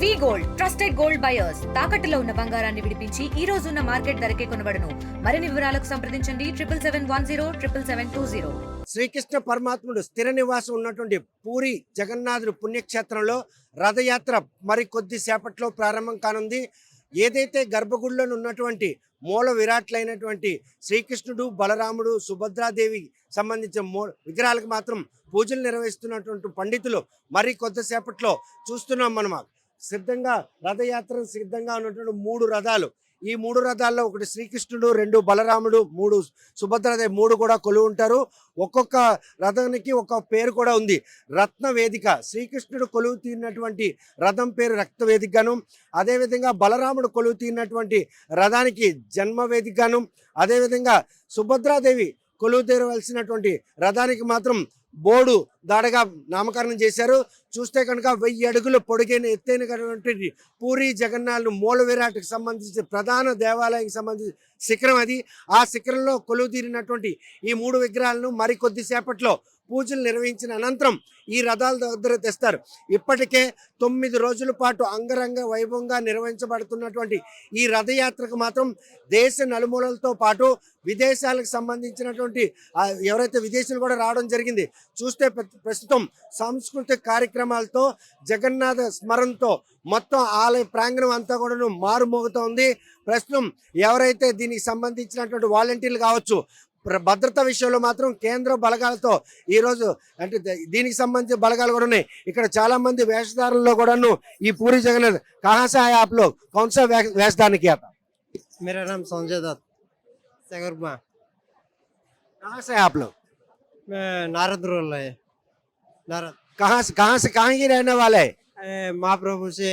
వి gold trusted gold buyers తాకట్టులో ఉన్న బంగారాన్ని విడిపించి ఈ రోజు ఉన్న మార్కెట్ ధరకే కొనబడును. మరిన్ని వివరాలకు సంప్రదించండి 7771077720. శ్రీకృష్ణ పరమాత్ముడు స్థిర నివాసం ఉన్నటువంటి పూరి జగన్నాథుడు పుణ్యక్షేత్రంలో రథయాత్ర మరి కొద్దిసేపట్లో ప్రారంభం కానుంది. ఏదైతే గర్భగుడిలో ఉన్నటువంటి మూల విరాట్లైనటువంటి శ్రీకృష్ణుడు, బలరాముడు, సుభద్రాదేవి సంబంధించిన విగ్రహాలకు మాత్రం పూజలు నిర్వహిస్తున్నటువంటి పండితులు మరి కొద్దిసేపట్లో చూస్తున్నాం. మనం సిద్ధంగా రథయాత్ర సిద్ధంగా ఉన్నటువంటి 3 రథాలు. ఈ 3 రథాల్లో ఒకటి శ్రీకృష్ణుడు, 2 బలరాముడు, 3 సుభద్రాదేవి, 3 కూడా కొలువు ఉంటారు. ఒక్కొక్క రథానికి ఒక పేరు కూడా ఉంది. రత్న వేదిక. శ్రీకృష్ణుడు కొలువు తీరినటువంటి రథం పేరు రక్త వేదికగాను, అదేవిధంగా బలరాముడు కొలువు తీరినటువంటి రథానికి జన్మ వేదికగాను, అదేవిధంగా సుభద్రాదేవి కొలువు తీరవలసినటువంటి రథానికి మాత్రం బోడు దాడగా నామకరణం చేశారు. చూస్తే కనుక 1000 అడుగులు పొడిగైన ఎత్తైనటువంటి పూరి జగన్నాథ్ మూల విరాట్కి సంబంధించి ప్రధాన దేవాలయానికి సంబంధించి శిఖరం అది. ఆ శిఖరంలో కొలువు తీరినటువంటి ఈ 3 విగ్రహాలను మరి కొద్దిసేపట్లో పూజలు నిర్వహించిన అనంతరం ఈ రథాల దగ్గర తెస్తారు. ఇప్పటికే 9 రోజుల పాటు అంగరంగ వైభవంగా నిర్వహించబడుతున్నటువంటి ఈ రథయాత్రకు మాత్రం దేశ నలుమూలలతో పాటు విదేశాలకు సంబంధించినటువంటి ఎవరైతే విదేశీయులు కూడా రావడం జరిగింది. చూస్తే ప్రస్తుతం సాంస్కృతిక కార్యక్రమాలతో జగన్నాథ స్మరణతో మొత్తం ఆలయ ప్రాంగణం అంతా కూడా మారుమోగుతోంది. ప్రస్తుతం ఎవరైతే దీనికి సంబంధించినటువంటి వాలంటీర్లు కావచ్చు, భద్రత విషయంలో మాత్రం కేంద్ర బలగాలతో ఈరోజు అంటే దీనికి సంబంధించిన బలగాలు కూడా ఉన్నాయి. ఇక్కడ చాలా మంది వేషధారుల్లో కూడాను ఈ పూరి జగన్నాథ్ कहाँ से आए आप लोग, कौन सा वेशधारण किया था? मेरा नाम संजय दत्त सगरमा। कहाँ से आप लोग? मैं नारद रोल है। नारद कहाँ से कहाँ की रहने वाले है? महाप्रभु से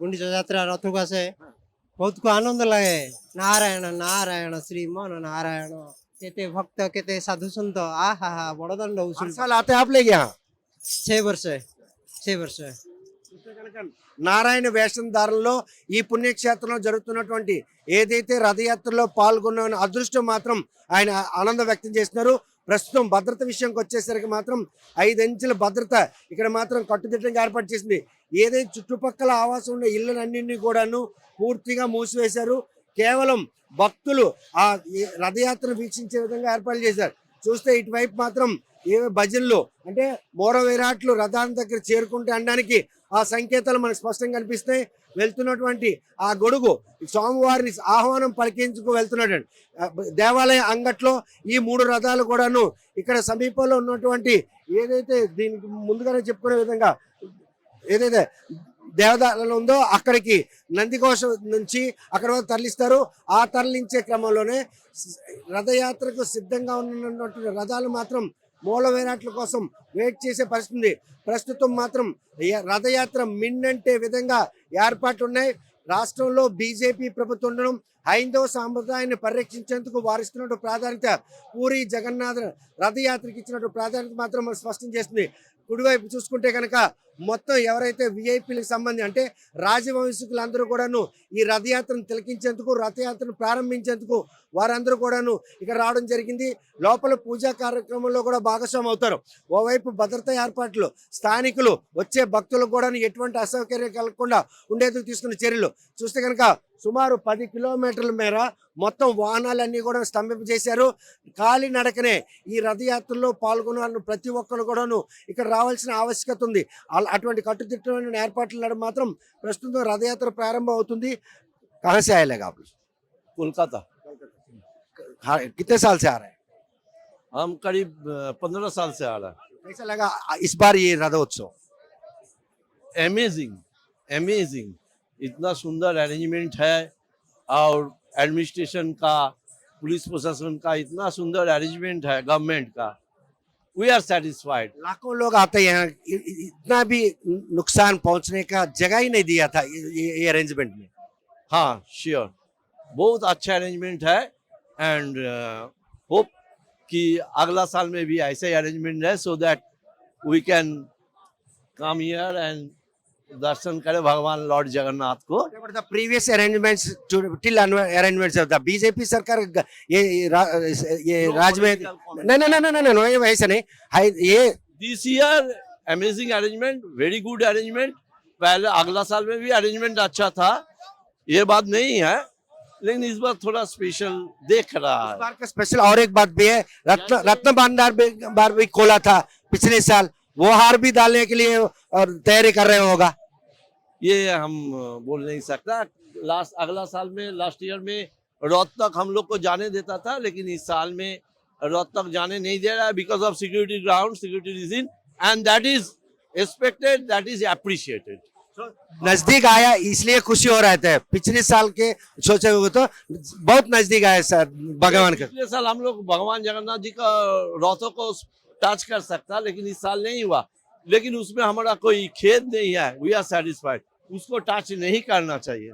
गुंडीचा यात्रा रथुका से बहुत को आनंद लगे। नारायण नारायण श्रीमान नारायण केते भक्त केते साधु संत आहा हा बड़दंड हर साल आते हैं आप लोग यहाँ? 6 वर्ष है 6 वर्ष है। నారాయణ వేషధారంలో ఈ పుణ్యక్షేత్రంలో జరుగుతున్నటువంటి ఏదైతే రథయాత్రలో పాల్గొన్న అదృష్టం మాత్రం ఆయన ఆనందం వ్యక్తం చేస్తున్నారు. ప్రస్తుతం భద్రత విషయంకి వచ్చేసరికి మాత్రం 5 అంచెల భద్రత ఇక్కడ మాత్రం కట్టుదిట్టంగా ఏర్పాటు చేసింది. ఏదైతే చుట్టుపక్కల ఆవాసం ఉన్న ఇళ్ళనన్నింటినీ కూడాను పూర్తిగా మూసివేశారు. కేవలం భక్తులు ఆ రథయాత్రను వీక్షించే విధంగా ఏర్పాటు చేశారు. చూస్తే ఇటువైపు మాత్రం ఏవో భజనలు అంటే మూల విరాట్లు రథాన్ని దగ్గర చేరుకుంటే అనడానికి ఆ సంకేతాలు మనకు స్పష్టంగా కనిపిస్తాయి. వెళ్తున్నటువంటి ఆ గొడుగు స్వామివారిని ఆహ్వానం పలికించుకు వెళ్తున్నాడు. దేవాలయ అంగట్లో ఈ 3 రథాలు కూడాను ఇక్కడ సమీపంలో ఉన్నటువంటి ఏదైతే దీనికి ముందుగానే చెప్పుకునే విధంగా ఏదైతే దేవదానం ఉందో అక్కడికి నందికోశం నుంచి అక్కడ వరకు తరలిస్తారు. ఆ తరలించే క్రమంలోనే రథయాత్రకు సిద్ధంగా ఉన్నటువంటి రథాలు మాత్రం మూల విరాట్ల కోసం వెయిట్ చేసే పరిస్థితి. ప్రస్తుతం మాత్రం రథయాత్ర మిన్నంటే విధంగా ఏర్పాట్లు ఉన్నాయి. రాష్ట్రంలో బీజేపీ ప్రభుత్వం ఉండడం, హైందవ సాంప్రదాయాన్ని పరిరక్షించేందుకు వారిస్తున్నట్టు ప్రాధాన్యత పూరి జగన్నాథ్ రథయాత్రకి ఇచ్చినట్టు ప్రాధాన్యత మాత్రం స్పష్టం చేస్తుంది. కుడివైపు చూసుకుంటే కనుక మొత్తం ఎవరైతే విఐపీలకు సంబంధించి అంటే రాజవంశీకులందరూ కూడాను ఈ రథయాత్రను తిలకించేందుకు, రథయాత్రను ప్రారంభించేందుకు వారందరూ కూడాను ఇక్కడ రావడం జరిగింది. లోపల పూజా కార్యక్రమంలో కూడా భాగస్వామి అవుతారు. ఓవైపు భద్రతా ఏర్పాట్లు, స్థానికులు వచ్చే భక్తులకు కూడా ఎటువంటి అసౌకర్యం కలగకుండా ఉండేందుకు తీసుకున్న చర్యలు చూస్తే కనుక సుమారు 10 కిలోమీటర్ల మేర మొత్తం వాహనాలన్నీ కూడా స్తంభింపజేశారు. కాలినడకనే ఈ రథయాత్రలో పాల్గొన్న ప్రతి ఒక్కరు కూడాను ఇక్కడ రావాల్సిన ఆవశ్యకత ఉంది. అటువంటి కట్టుదిట్టమైన ఏర్పాట్ల మాత్రం ప్రస్తుతం రథయాత్ర ప్రారంభం అవుతుంది. कहाँ से आए आप? कोलकाता। कितने साल से आ रहे हैं? हम करीब 15 साल से आ रहा है। कैसा लगा इस बार ये रथोत्सव? अमेजिंग अमेजिंग, इतना सुंदर अरेंजमेंट है और एडमिनिस्ट्रेशन का, पुलिस प्रशासन का इतना सुंदर अरेंजमेंट है गवर्नमेंट का। We are satisfied. लाखों लोग आते हैं, इतना भी नुकसान पहुंचने का जगह ही नहीं दिया था ये अरेंजमेंट में। हाँ श्योर, बहुत अच्छा अरेंजमेंट है एंड होप कि अगला साल में भी ऐसे ही अरेंजमेंट है so that we can come here and दर्शन करें भगवान लॉर्ड जगन्नाथ को। the previous arrangements till arrangements of the BJP सरकार ये राज में नहीं वैसे नहीं ये this year amazing arrangement, very good arrangement पहले अगला साल में भी अरेंजमेंट अच्छा था, ये बात नहीं है, लेकिन इस बार थोड़ा स्पेशल देख रहा इस है। बार का स्पेशल और एक बात भी है, रत्न बार भी खोला था पिछले साल, वो हार भी डालने के लिए और तैयारी कर रहे होगा। ये हम बोल नहीं सकता। अगला साल में लास्ट ईयर में रोहतक हम लोग को जाने देता था, लेकिन इस साल में रोहतक जाने नहीं दे रहा है because of security ground, security reason, and that is expected, that is appreciated. नजदीक आया इसलिए खुशी हो रहे थे, पिछले साल के सोचे हुए तो बहुत नजदीक आए सर भगवान का। पिछले साल हम लोग भगवान जगन्नाथ जी का रथों को टच कर सकता, लेकिन इस साल नहीं हुआ, लेकिन उसमें हमारा कोई खेद नहीं है, वी आर सेटिस्फाइड, उसको टच नहीं करना चाहिए।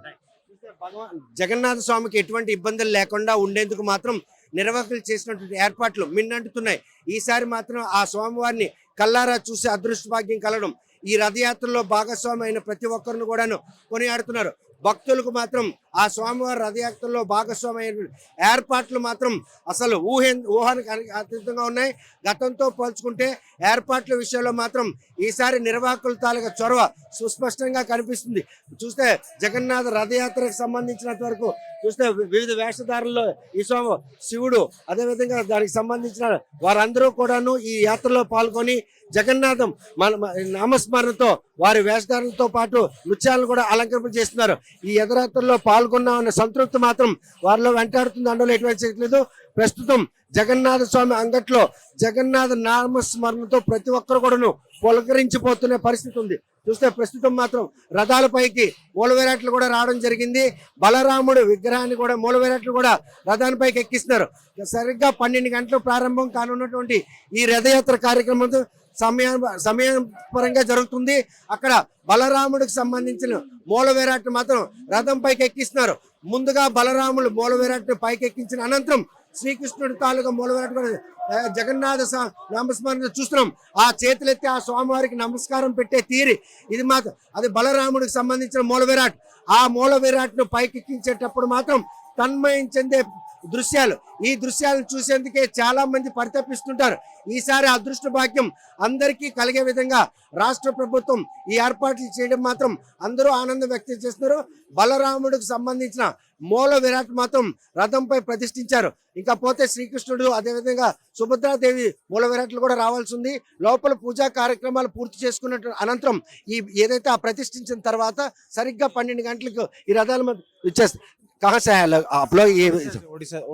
జగన్నాథ స్వామికి ఎటువంటి ఇబ్బందులు లేకుండా ఉండేందుకు మాత్రం నిర్వాహకులు చేసినటువంటి ఏర్పాట్లు మిన్నంటున్నాయి. ఈసారి మాత్రం ఆ స్వామివారిని కల్లారా చూసి అదృష్ట భాగ్యం కలగడం, ఈ రథయాత్రలో భాగస్వామి అయిన ప్రతి ఒక్కరిని కూడాను కొనియాడుతున్నారు. భక్తులకు మాత్రం ఆ స్వామివారి రథయాత్రలో భాగస్వామి అయిన ఏర్పాట్లు మాత్రం అసలు ఊహానికి అతీతంగా ఉన్నాయి. గతంతో పోల్చుకుంటే ఏర్పాట్ల విషయంలో మాత్రం ఈసారి నిర్వాహకుల తాలూకా చొరవ సుస్పష్టంగా కనిపిస్తుంది. చూస్తే జగన్నాథ రథయాత్రకు సంబంధించినంత వరకు చూస్తే వివిధ వేషధారుల్లో ఈ స్వామి శివుడు, అదేవిధంగా దానికి సంబంధించిన వారందరూ కూడాను ఈ యాత్రలో పాల్గొని జగన్నాథం నామస్మరణతో వారి వేషధారణతో పాటు నృత్యాలను కూడా అలంకరింప చేస్తున్నారు. ఈ యథయాత్రలో పాల్గొన్నామన్న సంతృప్తి మాత్రం వారిలో వెంటాడుతుంది, అందులో ఎటువంటి లేదు. ప్రస్తుతం జగన్నాథ స్వామి అంగట్లో జగన్నాథ నామస్మరణతో ప్రతి ఒక్కరు కూడాను పులకరించిపోతున్న పరిస్థితి ఉంది. చూస్తే ప్రస్తుతం మాత్రం రథాలపైకి మూలవిరాట్లు కూడా రావడం జరిగింది. బలరాముడు విగ్రహాన్ని కూడా మూలవిరాట్లు కూడా రథాలపైకి ఎక్కిస్తున్నారు. సరిగ్గా 12 గంటలు ప్రారంభం కానున్నటువంటి ఈ రథయాత్ర కార్యక్రమం సమయం పరంగా జరుగుతుంది. అక్కడ బలరాముడికి సంబంధించిన మూల విరాట్ మాత్రం రథం పైకి ఎక్కిస్తున్నారు. ముందుగా బలరాముడు మూల విరాట్ పైకి ఎక్కించిన అనంతరం శ్రీకృష్ణుడి తాలూకా మూల విరాట్ కూడా జగన్నాథ నామస్మరణ చూస్తున్నాం. ఆ చేతులెత్తి ఆ స్వామివారికి నమస్కారం పెట్టే తీరి ఇది మాత్రం అది బలరాముడికి సంబంధించిన మూల విరాట్. ఆ మూల విరాట్ ను పైకెక్కించేటప్పుడు మాత్రం తన్మయం చెందే దృశ్యాలు, ఈ దృశ్యాలను చూసేందుకే చాలా మంది పరితపిస్తుంటారు. ఈసారి అదృష్ట భాగ్యం అందరికీ కలిగే విధంగా రాష్ట్ర ప్రభుత్వం ఈ ఏర్పాట్లు చేయడం మాత్రం అందరూ ఆనందం వ్యక్తం చేస్తున్నారు. బలరాముడికి సంబంధించిన మూల విరాట్ మాత్రం రథంపై ప్రతిష్ఠించారు. ఇంకా పోతే శ్రీకృష్ణుడు, అదేవిధంగా సుభద్రాదేవి మూల విరాట్లు కూడా రావాల్సి ఉంది. లోపల పూజా కార్యక్రమాలు పూర్తి చేసుకున్న అనంతరం ఈ ఏదైతే ఆ ప్రతిష్ఠించిన తర్వాత సరిగ్గా 12 గంటలకు ఈ రథాలు వచ్చేస్తాయి. कहाँ से है आप लोग? ये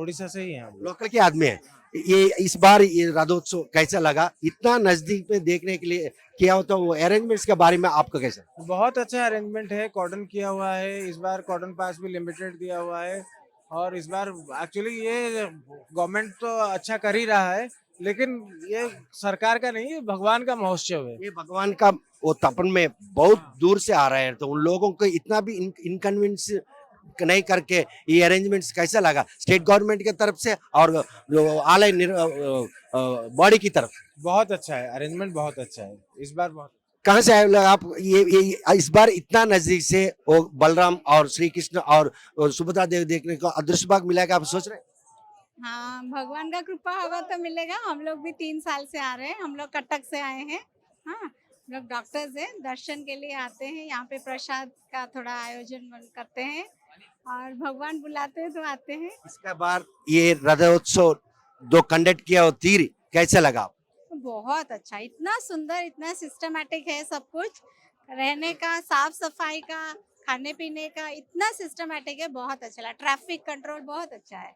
ओडिशा से ही हैं हम लोग। लोकल के आदमी है। ये इस बार ये रथोत्सव कैसा लगा? इतना नजदीक में देखने के लिए किया हो, तो वो अरेंजमेंट्स के बारे में आपका कैसा? बहुत अच्छा अरेंजमेंट है, कॉर्डन किया हुआ है, इस बार कॉर्डन पास भी लिमिटेड दिया हुआ है, और इस बार एक्चुअली ये गवर्नमेंट तो अच्छा कर ही रहा है, लेकिन ये सरकार का नहीं, ये भगवान का महोत्सव है। ये भगवान का वो तपन में बहुत दूर से आ रहे हैं, तो उन लोगों को इतना भी इनकन्वीनियंस नहीं करके ये अरेंजमेंट्स कैसा लगा स्टेट गवर्नमेंट की तरफ से और आलय बॉडी की तरफ? बहुत अच्छा है, अरेंजमेंट बहुत अच्छा है इस बार। बहुत कहाँ से आए लोग आप? ये इस बार इतना नजदीक से वो बलराम और श्री कृष्ण और सुभद्रा देवी देखने को अदृश्य भाग मिला है, आप सोच रहे हैं? हाँ, भगवान का कृपा होगा तो मिलेगा। हम लोग भी 3 साल से आ रहे हैं, हम लोग कटक से आए हैं। हाँ, हम लोग डॉक्टर्स हैं, दर्शन के लिए आते हैं, यहाँ पे प्रसाद का थोड़ा आयोजन करते हैं और भगवान बुलाते हैं तो आते हैं। इसके बाद ये रथोत्सव जो कंडक्ट किया वो तीर कैसा लगा? बहुत अच्छा, इतना सुंदर, इतना सिस्टमैटिक है सब कुछ, रहने का, साफ सफाई का, खाने पीने का, इतना सिस्टमैटिक है, बहुत अच्छा लगा। ट्रैफिक कंट्रोल बहुत अच्छा है।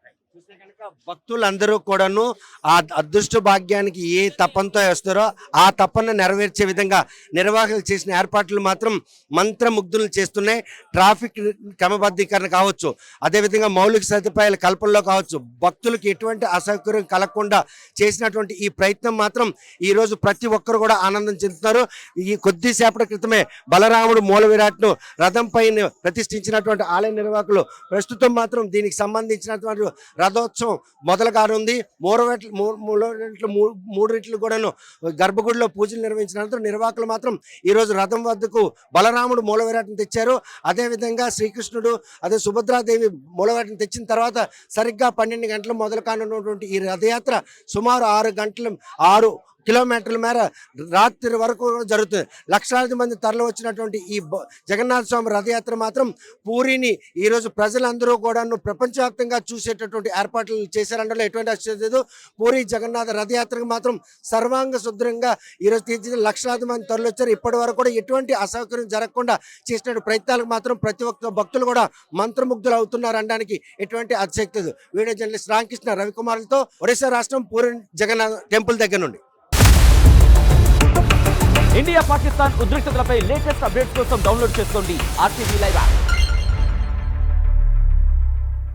భక్తులందరూ కూడాను ఆ అదృష్ట భాగ్యానికి ఏ తపంతో వస్తారో ఆ తపన నెరవేర్చే విధంగా నిర్వాహకులు చేసిన ఏర్పాట్లు మాత్రం మంత్రముగ్ధులు చేస్తున్నాయి. ట్రాఫిక్ క్రమబద్ధీకరణ కావచ్చు, అదేవిధంగా మౌలిక సదుపాయాల కల్పనలో కావచ్చు, భక్తులకు ఎటువంటి అసౌకర్యం కలగకుండా చేసినటువంటి ఈ ప్రయత్నం మాత్రం ఈ రోజు ప్రతి ఒక్కరు కూడా ఆనందం చెందుతున్నారు. ఈ కొద్దిసేపటి క్రితమే బలరాముడు మూల విరాట్ను రథం పైన ప్రతిష్ఠించినటువంటి ఆలయ నిర్వాహకులు ప్రస్తుతం మాత్రం దీనికి సంబంధించినటువంటి రథోత్సవం మొదలు కానుంది. మూడు రెట్లు కూడాను గర్భగుడిలో పూజలు నిర్వహించిన అనంతరం నిర్వాహకులు మాత్రం ఈ రోజు రథం వద్దకు బలరాముడు మూల విరాట్ను తెచ్చారు. అదే విధంగా శ్రీకృష్ణుడు, అదే సుభద్రాదేవి మూల విరాట్ను తెచ్చిన తర్వాత సరిగ్గా 12 గంటలు మొదలు కానున్నటువంటి ఈ రథయాత్ర సుమారు 6 కిలోమీటర్ల మేర రాత్రి వరకు కూడా జరుగుతుంది. లక్షలాది మంది తరలి వచ్చినటువంటి ఈ జగన్నాథ స్వామి రథయాత్ర మాత్రం పూరిని ఈరోజు ప్రజలందరూ కూడాను ప్రపంచవ్యాప్తంగా చూసేటటువంటి ఏర్పాట్లు చేశారంటే ఎటువంటి ఆశ్చర్యం లేదు. పూరి జగన్నాథ రథయాత్రకు మాత్రం సర్వాంగ సుదృఢంగా ఈరోజు తీర్చిది లక్షలాది మంది తరలి వచ్చారు. ఇప్పటి వరకు కూడా ఎటువంటి అసౌకర్యం జరగకుండా చేసిన ప్రయత్నాలకు మాత్రం ప్రతి ఒక్క భక్తులు కూడా మంత్రముగ్ధులు అవుతున్నారు అనడానికి ఎటువంటి అతిశక్తి లేదు. వీడియో జర్నలిస్ట్ రామకృష్ణ రవికుమార్లతో ఒడిశా రాష్ట్రం పూరి జగన్నాథ టెంపుల్ దగ్గర నుండి. ఇండియా పాకిస్తాన్ ఉద్రిక్తతలపై లేటెస్ట్ అప్డేట్స్ కోసం డౌన్లోడ్ చేసుకోండి RTV లైవ్ యాప్.